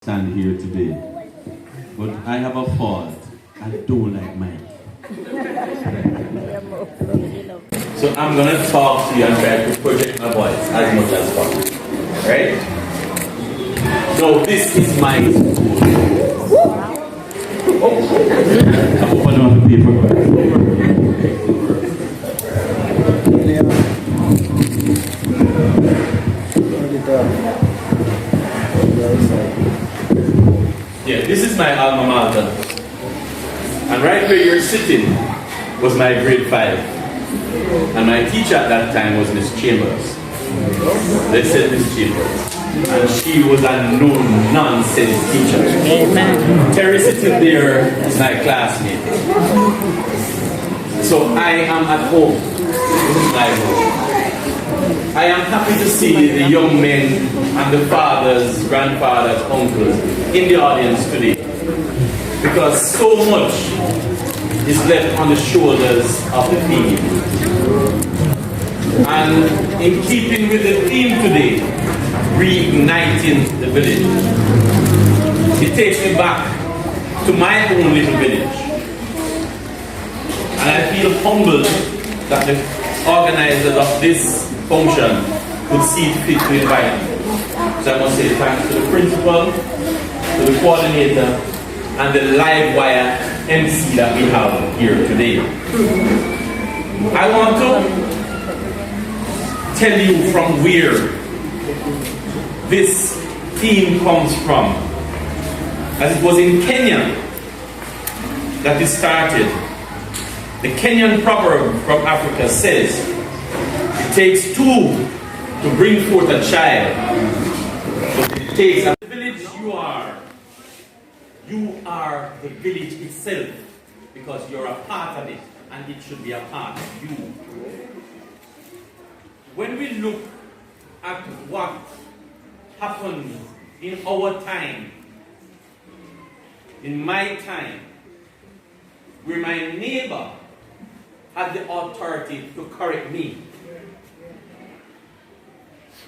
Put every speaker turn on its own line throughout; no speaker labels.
stand here today. But I have a fault. I don't like Mike. So I'm gonna talk to you and try to project my voice as much as possible. Right? So this is my school. Oh. I hope I don't have to pay for it. Yeah, this is my alma mater. And right where you're sitting was my grade 5. And my teacher at that time was Miss Chambers. They said Miss Chambers. And she was a no-nonsense teacher. Amen. Terry sitting there is my classmate. So I am at home. This is my home. I am happy to see the young men and the fathers, grandfathers, uncles in the audience today. Because so much is left on the shoulders of the people. And in keeping with the theme today, reigniting the village, it takes me back to my own little village. And I feel humbled that the organizers of this function could see it fit to invite me. So I must say thanks to the principal, to the coordinator, and the live wire MC that we have here today. I want to tell you from where this theme comes from. As it was in Kenya that it started. The Kenyan proverb from Africa says, it takes two to bring forth a child, but it takes a village you are the village itself, because you're a part of it, and it should be a part of you. When we look at what happened in our time, in my time, where my neighbor had the authority to correct me,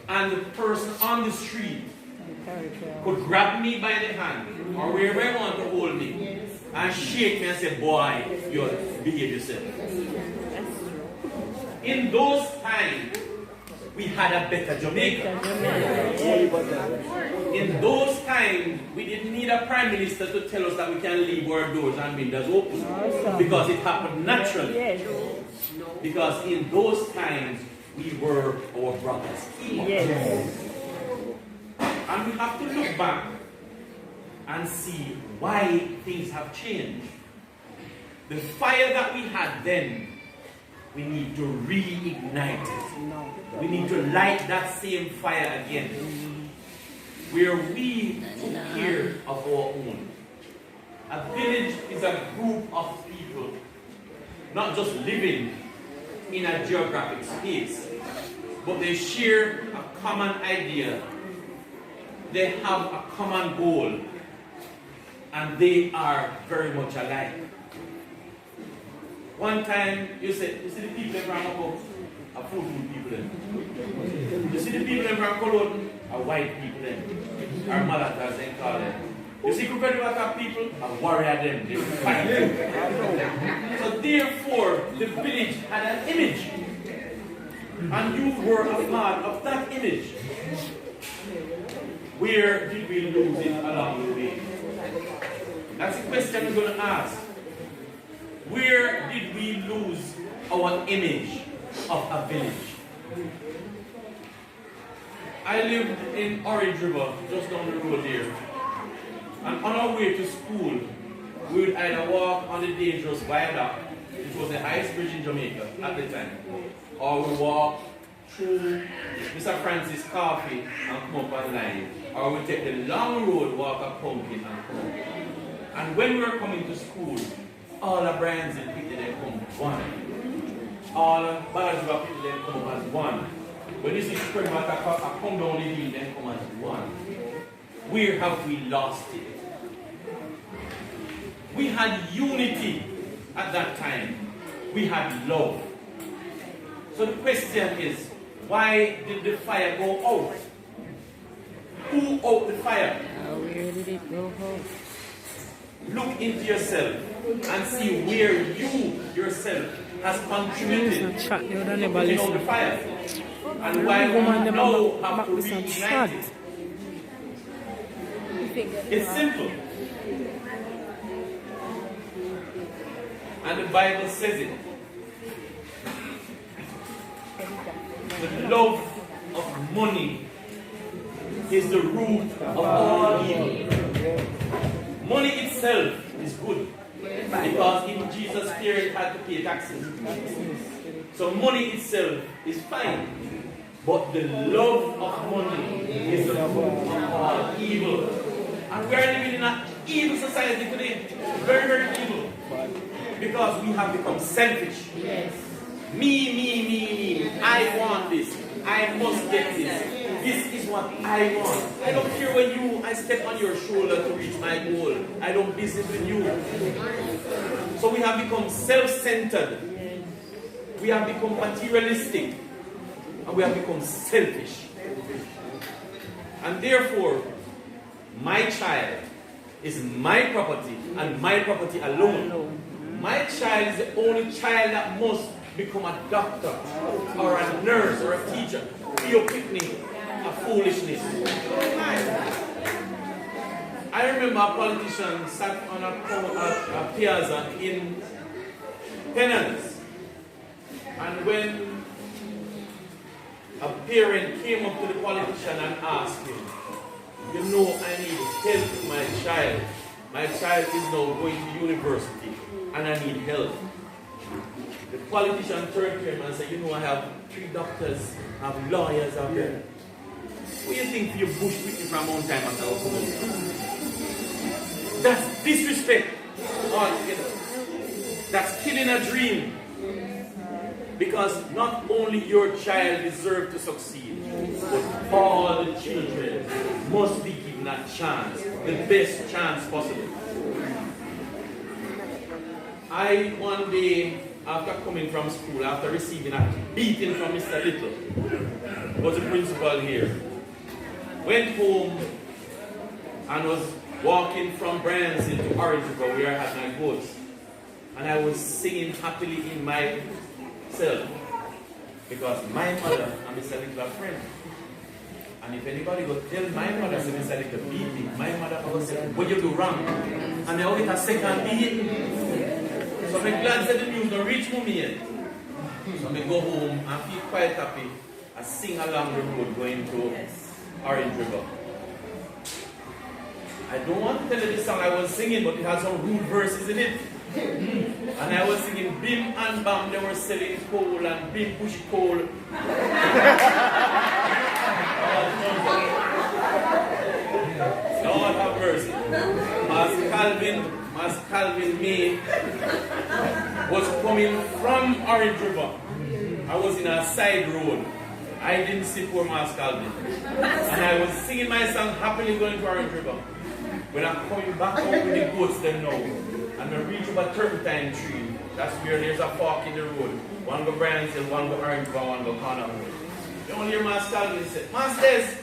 and the person on the street could grab me by the hand or wherever I want to hold me and shake me and say, boy, you behave yourself. In those times, we had a better Jamaica. In those times, we didn't need a prime minister to tell us that we can leave our doors and windows open, because it happened naturally. Because in those times, we were our brothers' keepers. And we have to look back and see why things have changed. The fire that we had then, we need to reignite it. We need to light that same fire again, where we took care of our own. A village is a group of people, not just living in a geographic space, but they share a common idea. They have a common goal, and they are very much alike. One time, you see the people in Ramako are full people then. You see the people in Ramako are white people then. Our Malatas they call them. You see Kukwediwaka people are warrior them. They fight them. So therefore, the village had an image, and you were a part of that image. Where did we lose it along the way? That's the question we're going to ask. Where did we lose our image of a village? I lived in Orange River, just down the road there. And on our way to school, we would either walk on the dangerous viaduct, which was the highest bridge in Jamaica at the time, or we walk through Mr. Francis Coffee and come up on line, or we take the long road, walk up Pumpkin and come up. And when we were coming to school, all the brands and people they come one. All the bars of people they come as one. When you see spring water come down the hill, they come as one. Where have we lost it? We had unity at that time. We had love. So the question is, why did the fire go out? Who out the fire? Look into yourself and see where you yourself has contributed to putting out the fire. And why we now have to reignite it. It's simple. And the Bible says it. The love of money is the root of all evil. Money itself is good because in Jesus' period had to pay taxes. So money itself is fine. But the love of money is the root of all evil. And we are living in an evil society today. Very, very evil. Because we have become selfish.
Yes.
Me. I want this. I must get this. This is what I want. I don't care when I step on your shoulder to reach my goal. I don't business with you. So we have become self-centered. We have become materialistic. And we have become selfish. And therefore, my child is my property and my property alone. My child is the only child that must become a doctor or a nurse or a teacher. Your picnic, a foolishness. I remember a politician sat on a piazza in Penance, and when a parent came up to the politician and asked him, you know, I need help with my child. My child is now going to university and I need help. The politician turned to him and said, you know, I have 3 doctors, I have lawyers out there. What do you think for your bush with me from Mount Time as I That's disrespect altogether. That's killing a dream. Because not only your child deserves to succeed, but all the children must be given a chance, the best chance possible. One day, after coming from school, after receiving a beating from Mr. Little, was the principal here, went home and was walking from Brennan's to Orange River where I had my goats. And I was singing happily in myself because my mother and Mr. Little are friends. And if anybody would tell my mother, so Mr. Little beat me, my mother would say, what you do wrong? And I always get a second beat. So I'm glad that the news don't reach me yet. So I go home and feel quite happy. I sing along the road going to Orange River. I don't want to tell you the song I was singing, but it has some rude verses in it. And I was singing Bim and Bam, they were selling coal, and Bim push coal. Lord have mercy. As Calvin May was coming from Orange River. I was in a side road. I didn't see poor Mas Calvin. And I was singing my song happily going to Orange River. When I'm coming back home with the goats then now, and I reach up a turpentine tree, that's where there's a fork in the road. One go Brennan's Hill, one go Orange River, one go Corner Road. You only hear Mas Calvin say, Masters,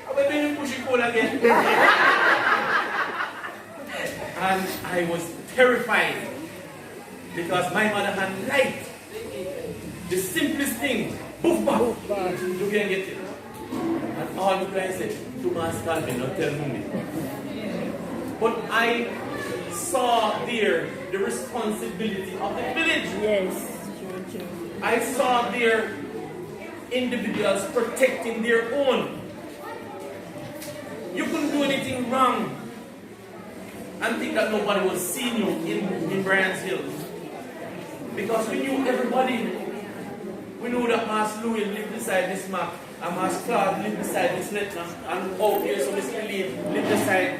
have we been pushing coal again? And I was terrified because my mother had light. The simplest thing, boof, boof, you can get it. And all the guys said, to Mas Calvin, not tell me. But I saw there the responsibility of the village.
Yes, true.
I saw there individuals protecting their own. You couldn't do anything wrong and think that nobody was seeing you in Brennan's Hill. Because we knew everybody. We knew that Mas Louis lived beside this map, and Mas Claude lived beside this letter, and out here, so Mr. Lee lived beside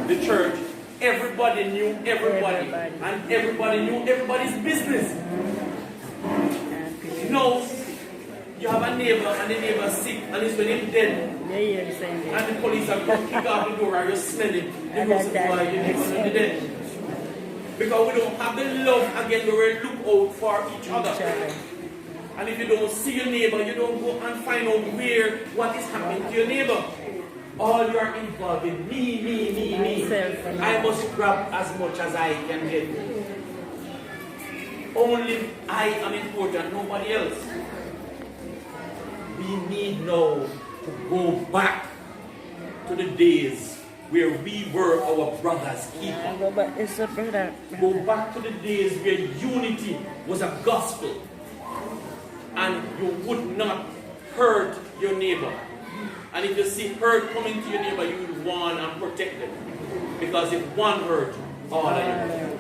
the church. Everybody knew everybody, and everybody knew everybody's business. You know, you have a neighbor, and the neighbor's sick, and he's when he's dead. And the police are going to kick out the door, and you smell it. They go say, why your neighbor's not dead? Because we don't have the love again where we look out for each other. And if you don't see your neighbor, you don't go and find out what is happening to your neighbor. all you're involved in, me. I must grab as much as I can get. Only I am important, nobody else. We need now to go back to the days where we were our brother's keeper. Go back to the days where unity was a gospel and you would not hurt your neighbor. And if you see hurt coming to your neighbor, you will warn and protect them. Because if one hurt, all are hurt.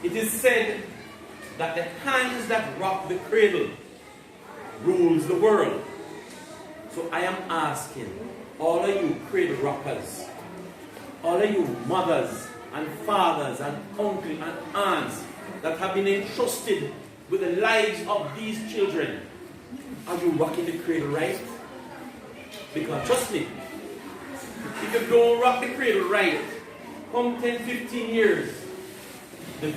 It is said that the hands that rock the cradle rules the world. So I am asking all of you cradle rockers, all of you mothers and fathers and uncles and aunts that have been entrusted with the lives of these children, are you rocking the cradle right? Because trust me, if you don't rock the cradle right, come 10, 15 years, the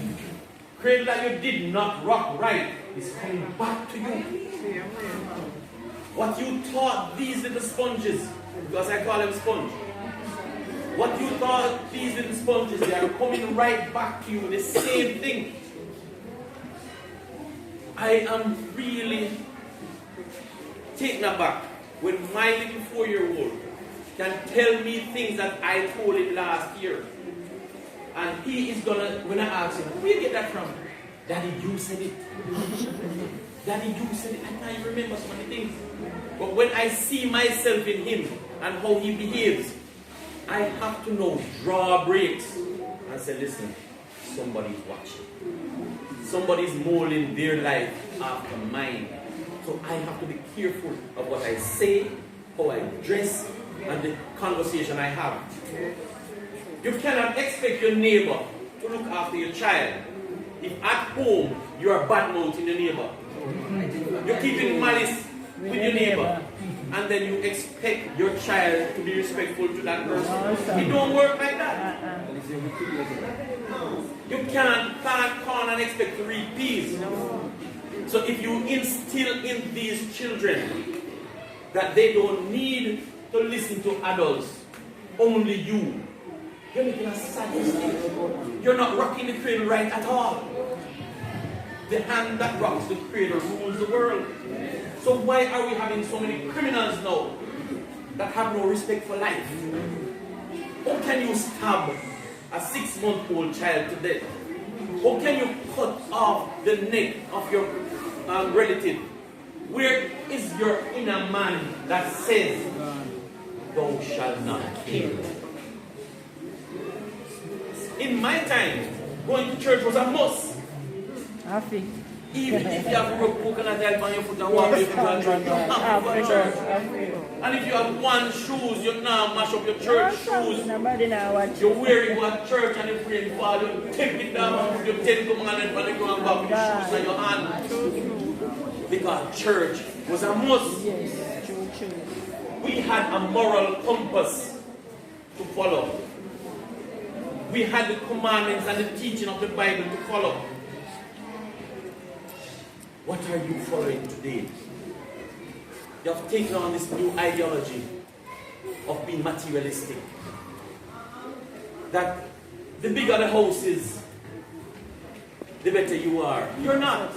cradle that you did not rock right is coming back to you. What you taught these little sponges, because I call them sponge, what you taught these little sponges, they are coming right back to you, the same thing. I am really taken aback when my little 4-year-old can tell me things that I told him last year. And he is gonna, when I ask him, where you get that from? Daddy, you said it. Daddy, you said it. I can't remember so many things. But when I see myself in him and how he behaves, I have to know, draw breaks and say, listen, somebody's watching. Somebody's molding their life after mine. So I have to be careful of what I say, how I dress, and the conversation I have. You cannot expect your neighbor to look after your child if at home you are bad-mouthing your neighbor. You're keeping malice with your neighbor, and then you expect your child to be respectful to that person. It don't work like that. You can't plant corn and expect to reap peas. So if you instill in these children that they don't need to listen to adults, only you, you're making a sad mistake. You're not rocking the cradle right at all. The hand that rocks the cradle rules the world. So why are we having so many criminals now that have no respect for life? How can you stab a 6-month-old child to death? How can you cut off the neck of your relative? Where is your inner man that says, thou shalt not kill? In my time, going to church was a must. Even if you have a coconut oil on your foot and walk with you to church, you have to go to church. And if you have one shoes, you now mash up your church shoes. You're wearing one church and if rain fall, you take it down and put your 10 commandments on the ground and walk with your shoes in your hand. Because church was a must. We had a moral compass to follow. We had the commandments and the teaching of the Bible to follow. What are you following today? You have taken on this new ideology of being materialistic. That the bigger the house is, the better you are. You're not.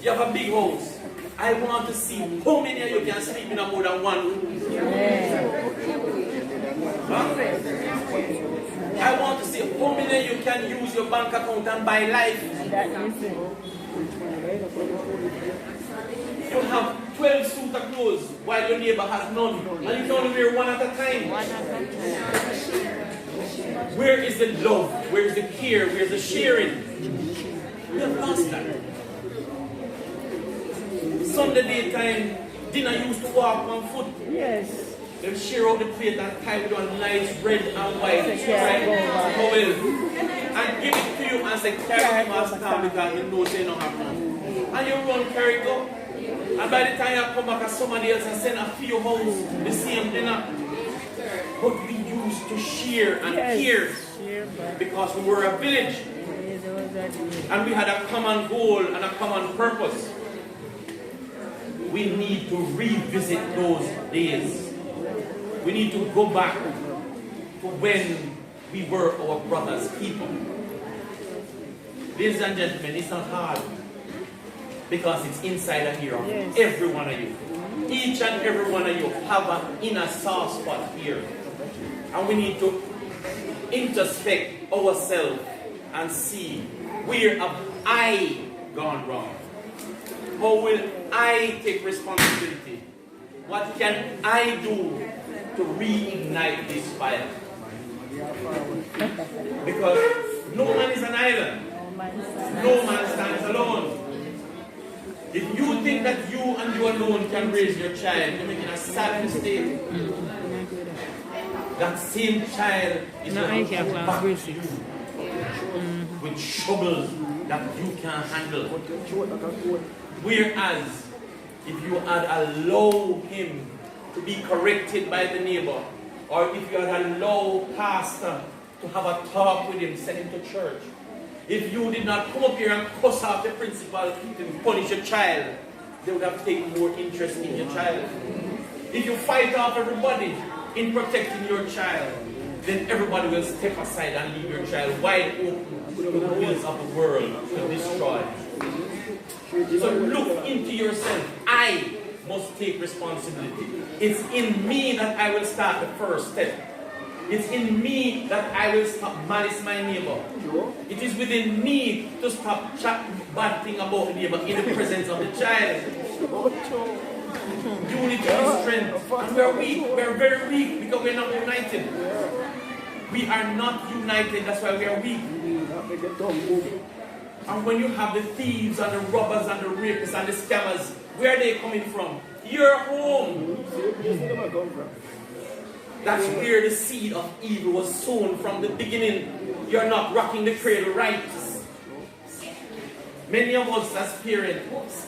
You have a big house. I want to see how many of you can sleep in a more than one room. Huh? I want to see how many of you can use your bank account and buy life. You have 12 suits of clothes while your neighbor has none. And you can only wear one at a time. Where is the love? Where is the care? Where is the sharing? We have lost that. Sunday daytime, dinner used to walk on foot. Yes. They'll share out the plate and tie with one nice red and white towel and give it to you and say, carry him as down because you know they don't have none. And you run, carry it up. And by the time you come back as somebody else and send a few house the same dinner. But we used to share and care because we were a village. And we had a common goal and a common purpose. we need to revisit those days. We need to go back to when we were our brother's people. Ladies and gentlemen, it's not hard because it's inside of here. Yes. Every one of you. Each and every one of you have an inner soft spot here. And we need to introspect ourselves and see, where have I gone wrong? How will I take responsibility? What can I do to reignite this fire? Because no man is an island. No man stands alone. If you think that you and you alone can raise your child, you're making a sad mistake. That same child is going to come back to you with troubles that you can't handle. Whereas, if you had allowed him to be corrected by the neighbor, or if you had allowed pastor to have a talk with him, send him to church, if you did not come up here and cuss off the principal to punish your child, they would have taken more interest in your child. If you fight off everybody in protecting your child, then everybody will step aside and leave your child wide open to the wills of the world to destroy. So look into yourself. I must take responsibility. It's in me that I will start the first step. It's in me that I will stop malice my neighbor. It is within me to stop chatting bad thing about the neighbor in the presence of the child. Unity is strength. And we are weak. We are very weak because we are not united. We are not united. That's why we are weak. And when you have the thieves and the robbers and the rapists and the scammers, where are they coming from? Your home. That's where the seed of evil was sown from the beginning. You're not rocking the cradle right. Many of us as parents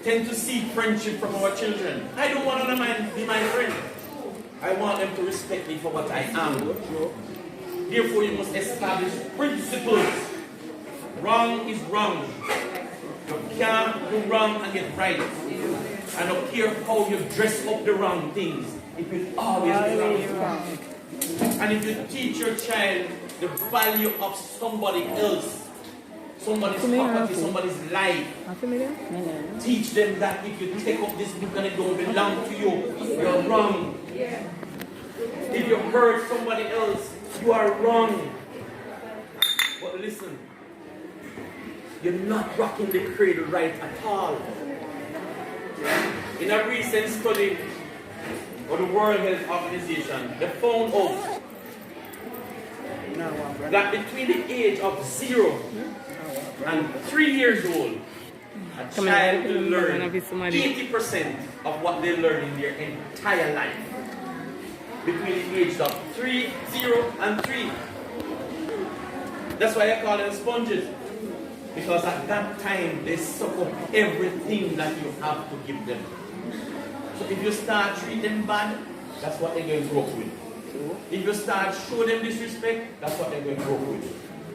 tend to seek friendship from our children. I don't want another man to be my friend. I want them to respect me for what I am. Therefore, you must establish principles. Wrong is wrong. You can't do wrong and get right. I don't care how you dress up the wrong things. It will always be wrong. And if you teach your child the value of somebody else, somebody's property, somebody's life, teach them that if you take up this book and it don't belong to you, you're wrong. If you hurt somebody else, you are wrong. But listen, you're not rocking the cradle right at all. In a recent study of the World Health Organization, they found out that between the age of 0 and 3 years old, a child will learn 80% of what they learn in their entire life. Between the age of 0 and 3. That's why I call them sponges. Because at that time, they suck up everything that you have to give them. So if you start treating them bad, that's what they're going to grow up with. If you start showing them disrespect, that's what they're going to grow up with.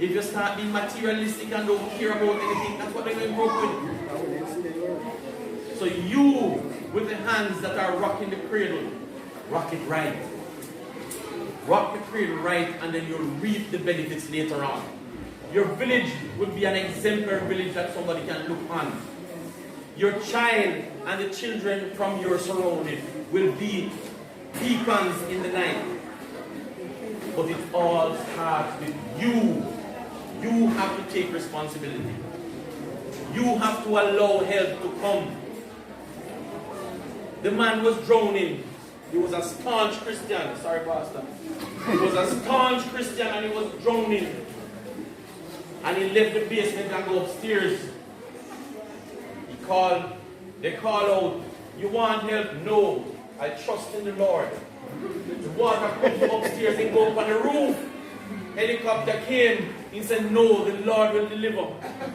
If you start being materialistic and don't care about anything, that's what they're going to grow up with. So you, with the hands that are rocking the cradle, rock it right. Rock the cradle right, and then you'll reap the benefits later on. Your village will be an exemplary village that somebody can look on. Your child and the children from your surrounding will be beacons in the night. But it all starts with you. You have to take responsibility. You have to allow help to come. The man was drowning. He was a staunch Christian. Sorry, Pastor. He was a staunch Christian and he was drowning. And he left the basement and go upstairs. They called out, "You want help?" "No, I trust in the Lord." The water comes upstairs and go up on the roof. Helicopter came. He said, "No, the Lord will deliver."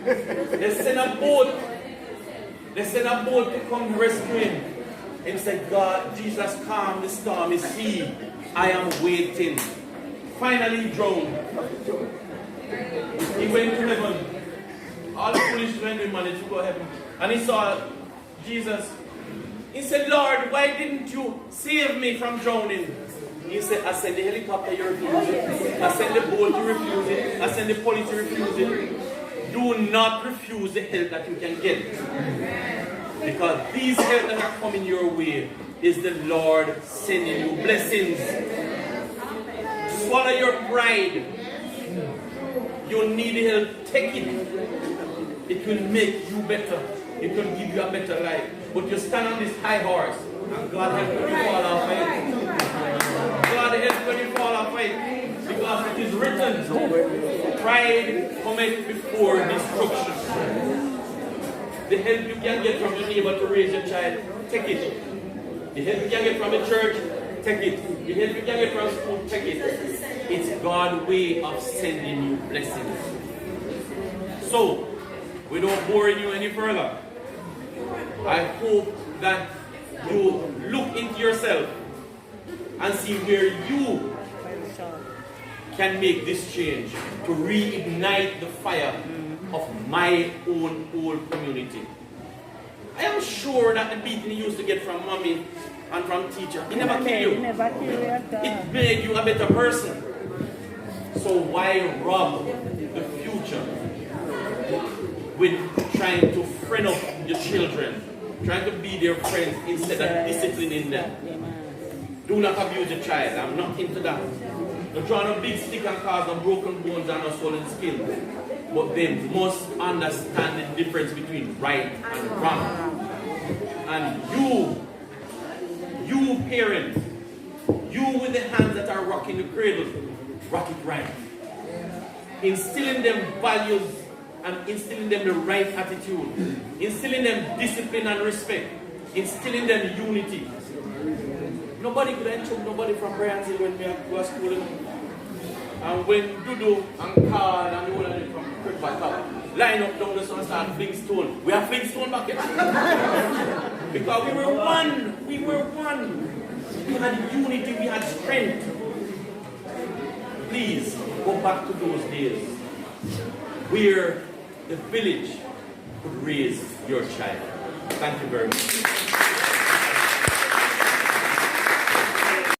They sent a boat. They sent a boat to come rescue him. And he said, "God, Jesus, calm the storm. Is he? I am waiting." Finally, he drowned. He went to heaven. All the foolish men managed to go to heaven. And he saw Jesus. He said, Lord, why didn't you save me from drowning? He said, I sent the helicopter, you refuse it. I sent the boat, you refuse it. I sent the police, you refuse it. Do not refuse the help that you can get. Because these help that are coming your way is the Lord sending you blessings. Swallow your pride. You need help, take it. It will make you better. It will give you a better life. But you stand on this high horse, and God help you when you fall off it. God help you when you fall off it. Because it is written, pride cometh before destruction. The help you can get from your neighbor to raise your child, take it. The help you can get from the church, take it. The help you can get from school, take it. It's God's way of sending you blessings. So, we don't bore you any further. I hope that you look into yourself and see where you can make this change to reignite the fire of my own old community. I am sure that the beating you used to get from mommy and from teacher, it never killed you. It made you a better person. So why rob the future with trying to friend up your children, trying to be their friends instead of disciplining them? Do not abuse your child. I'm not into that. Don't draw no big stick and cause no broken bones and no swollen skin. But they must understand the difference between right and wrong. And you parents, you with the hands that are rocking the cradle, rock it right. Instilling them values and instilling them the right attitude. Instilling them discipline and respect. Instilling them unity. Nobody could have took nobody from Brian's Hill when we go to school. And when Dudu and Carl and the whole of them from Crick back up, line up down the sun and start fling stone. We are fling stone back here. Because we were one. We were one. We had unity, we had strength. Please go back to those days where the village could raise your child. Thank you very much.